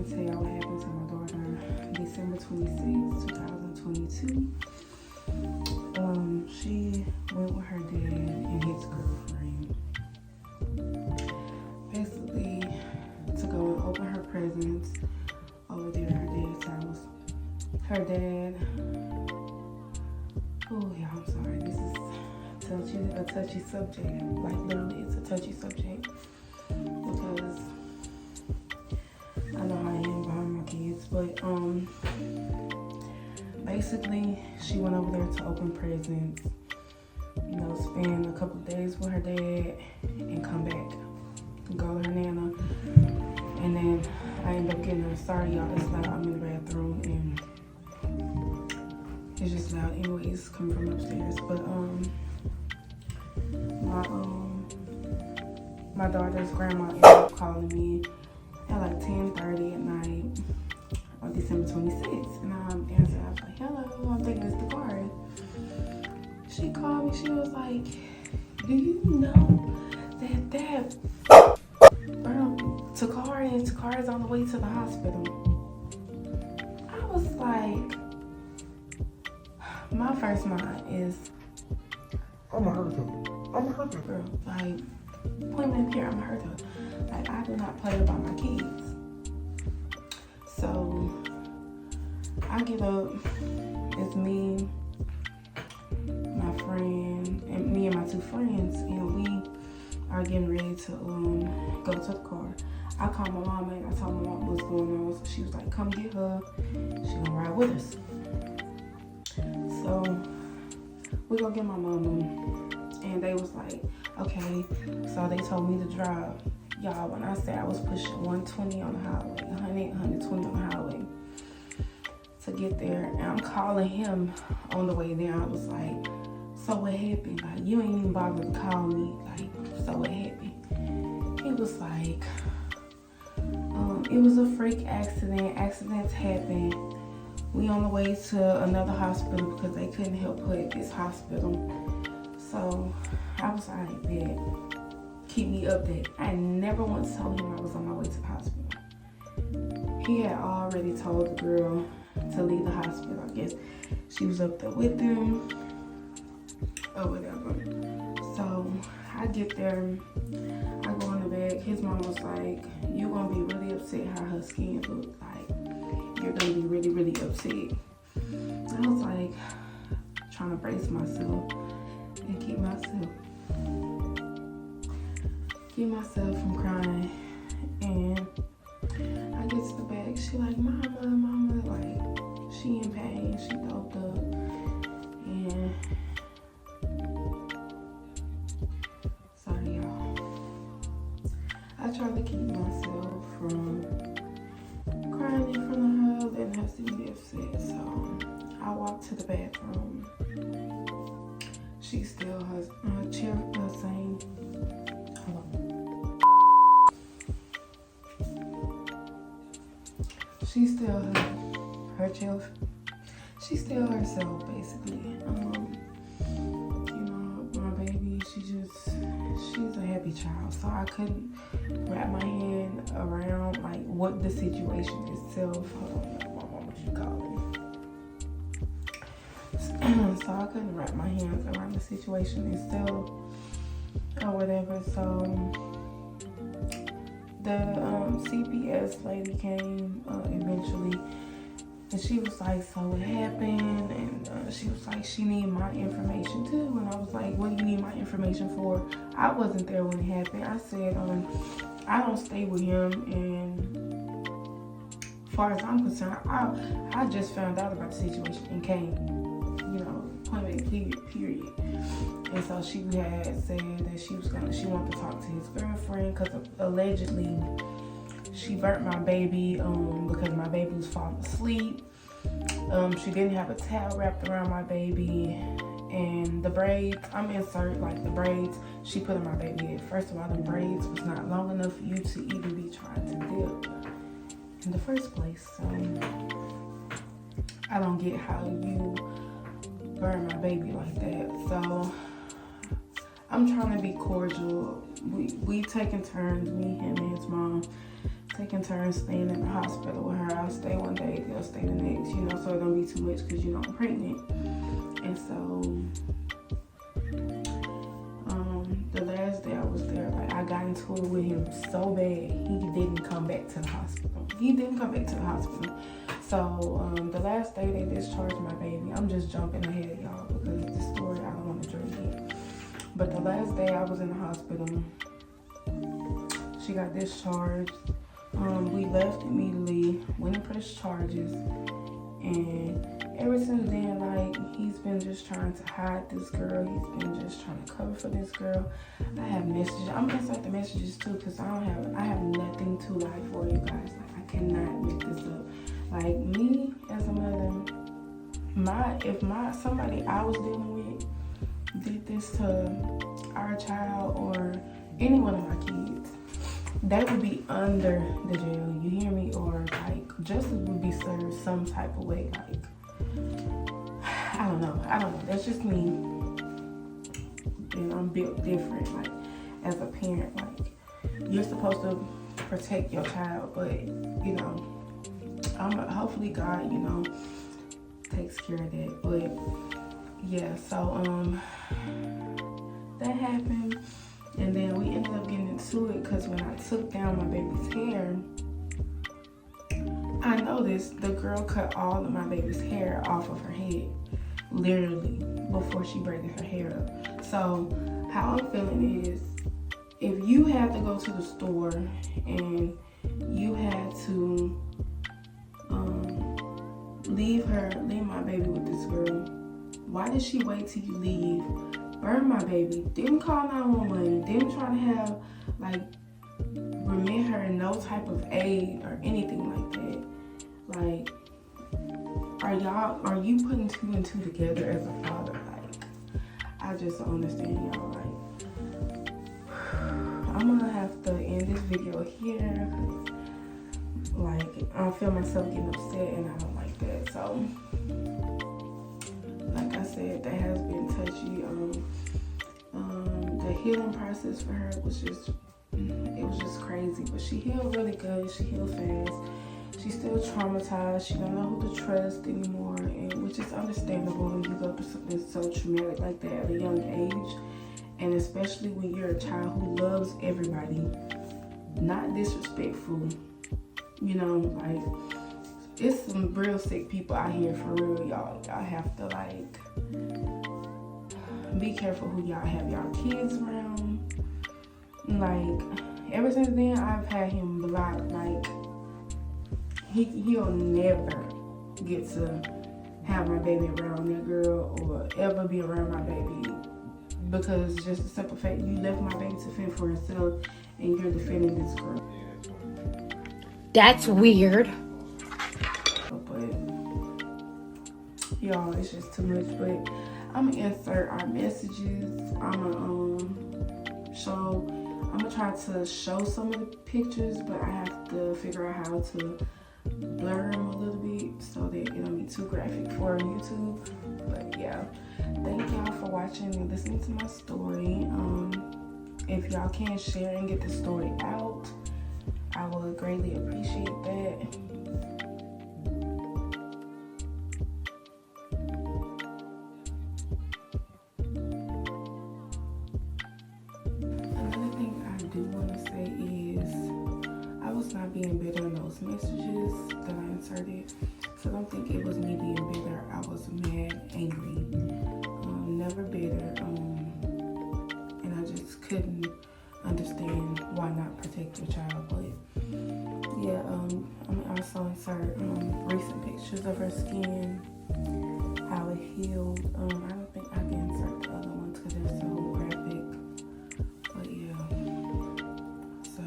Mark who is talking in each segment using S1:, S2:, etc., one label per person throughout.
S1: to tell y'all what happened to my daughter December 26, 2022. She went with her dad and his girlfriend. Basically, to go and open her presents over there at her dad's house. Her dad, oh yeah, I'm sorry, this is a touchy subject. Like literally, it's a touchy subject because I know how I am behind my kids, but basically she went over there to open presents, spend a couple of days with her dad and come back and go to her nana. And then I ended up getting her, sorry y'all, it's loud, I'm in the bathroom and it's just loud anyways coming from upstairs. But my daughter's grandma ended up calling me at like 10:30 at night on December 26th. And I answered, I was like, hello, I'm thinking it's the car. She called me, she was like, do you know that Takari is on the way to the hospital? I was like, my first mind is,
S2: I'ma hurt her.
S1: Girl, like, point blank here, I'ma hurt her. Like, I do not play about my kids. So, I get up, it's me, my friend, and me and my two friends, and we are getting ready to go to the car. I called my mama and I told my mom what's going on. So she was like, come get her. She gonna ride with us. So we go get my mama and they was like, okay. So they told me to drive. Y'all, when I said I was pushing 120 on the highway, 100, 120 on the highway to get there. And I'm calling him on the way there. I was like, so what happened? Like, you ain't even bothered to call me. Like, so what happened? He was like, it was a freak accident. Accidents happen. We on the way to another hospital because they couldn't help put at this hospital. So I was like, man, keep me updated. I never once told him I was on my way to the hospital. He had already told the girl to leave the hospital. I guess she was up there with him or whatever. So I get there, I go in the bed. His mom was like, you're gonna be really upset how her skin looked. Like, you're gonna be really, really upset. I was like, trying to brace myself and keep myself from crying. And I get to the back, she like, mama, like, she in pain, she doped up. And sorry y'all, I tried to keep myself from crying in front of her, letting her see me upset. So I walked to the bathroom. She still has chair saying, hold on. She still her chill. She's still herself, basically. My baby, she's a happy child. So I couldn't wrap my hand around like what the situation itself. Hold on, what you call it? So I couldn't wrap my hands around the situation itself or whatever. So the CPS lady came eventually, and she was like, so what happened? And she was like, she need my information too. And I was like, what do you need my information for? I wasn't there when it happened. I said, I don't stay with him, and as far as I'm concerned, I just found out about the situation and came, point blank period. And so she had said that she wanted to talk to his girlfriend because allegedly she burnt my baby because my baby was falling asleep. She didn't have a towel wrapped around my baby, and the braids, the braids she put in my baby head. First of all, the braids was not long enough for you to even be trying to dip in the first place. So I don't get how you burn my baby like that. So I'm trying to be cordial. We taking turns, me, him, and his mom, taking turns staying in the hospital with her. I'll stay one day, they'll stay the next, you know, so it don't be too much because, you know, I'm pregnant. And so, the last day I was there, like, I got into it with him so bad, he didn't come back to the hospital. So, the last day they discharged my baby, I'm just jumping ahead, y'all, because the story, I don't want to drink it. But the last day I was in the hospital, she got discharged. We left immediately, went and pressed charges, and ever since then, like, he's been just trying to hide this girl. He's been just trying to cover for this girl. I have messages. I'm gonna insert the messages too, because I have nothing to lie for you guys. Like, I cannot make this up. Like, me as a mother, if somebody I was dealing with did this to our child or any one of my kids, they would be under the jail, you hear me? Or like justice would be served some type of way. Like, I don't know. That's just me. And I'm built different. Like, as a parent, like, you're supposed to protect your child, but you know, hopefully God, you know, takes care of that. But yeah, so that happened. And then we ended up getting into it because when I took down my baby's hair, I noticed the girl cut all of my baby's hair off of her head, literally, before she braided her hair up. So how I'm feeling is, if you had to go to the store and you had to leave my baby with this girl, why did she wait till you leave? Burn my baby, didn't call 911, didn't try to have, like, remit her no type of aid or anything like that. Like, are you putting two and two together as a father? Like, I just don't understand, y'all. Like, I'm gonna have to end this video here, cause, like, I feel myself getting upset and I don't like that. So, like I said, that has been touchy. The healing process for her was just crazy. But she healed really good. She healed fast. She's still traumatized. She don't know who to trust anymore, and which is understandable when you go through something so traumatic like that at a young age, and especially when you're a child who loves everybody, not disrespectful. You know, like, it's some real sick people out here for real, y'all. Y'all have to, like, be careful who y'all have y'all kids around. Like, ever since then, I've had him blocked. Like, he'll never get to have my baby around that girl or ever be around my baby, because just the simple fact you left my baby to fend for herself and you're defending this girl.
S3: That's weird.
S1: But y'all, it's just too much. But I'm gonna insert our messages. I'm gonna try to show some of the pictures, but I have to figure out how to blur them a little bit so that it don't be too graphic for YouTube. But yeah, thank y'all for watching and listening to my story. If y'all can share and get the story out, I would greatly appreciate that. Another thing I do want to say is I was not being bitter in those messages that I inserted. So don't think it was me being bitter. I was mad, angry, never bitter, and I just couldn't understand why not protect your child. But yeah, I'm gonna also insert recent pictures of her skin, how it healed. I don't think I can insert the other ones because they're so graphic. But yeah, so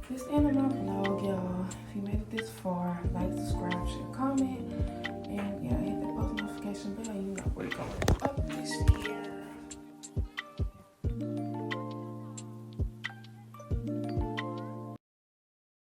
S1: this is the end of my vlog, y'all. If you made it this far, like, subscribe, share, comment.